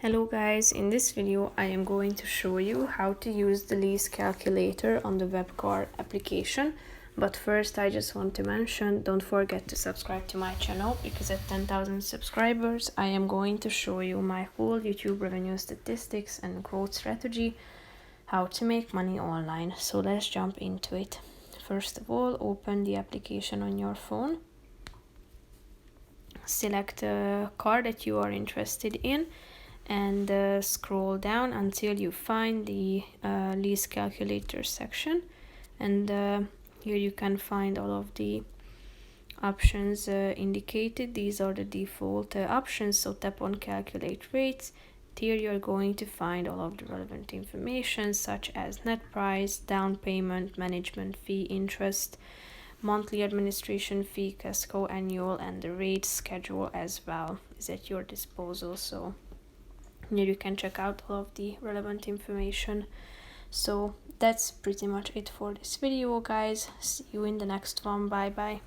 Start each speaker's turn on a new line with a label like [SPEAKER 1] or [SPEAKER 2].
[SPEAKER 1] Hello guys, in this video I am going to show you how to use the lease calculator on the Webcar application. But first I just want to mention, don't forget to subscribe to my channel, because at 10,000 subscribers I am going to show you my whole YouTube revenue statistics and growth strategy, how to make money online. So let's jump into it. First of all, open the application on your phone. Select a car that you are interested in and scroll down until you find the lease calculator section, and here you can find all of the options indicated. These are the default options, so tap on calculate rates. Here you're going to find all of the relevant information such as net price, down payment, management fee, interest, monthly administration fee, casco, annual, and the rate schedule as well is at your disposal. So here you can check out all of the relevant information. So that's pretty much it for this video, guys. See you in the next one. Bye bye.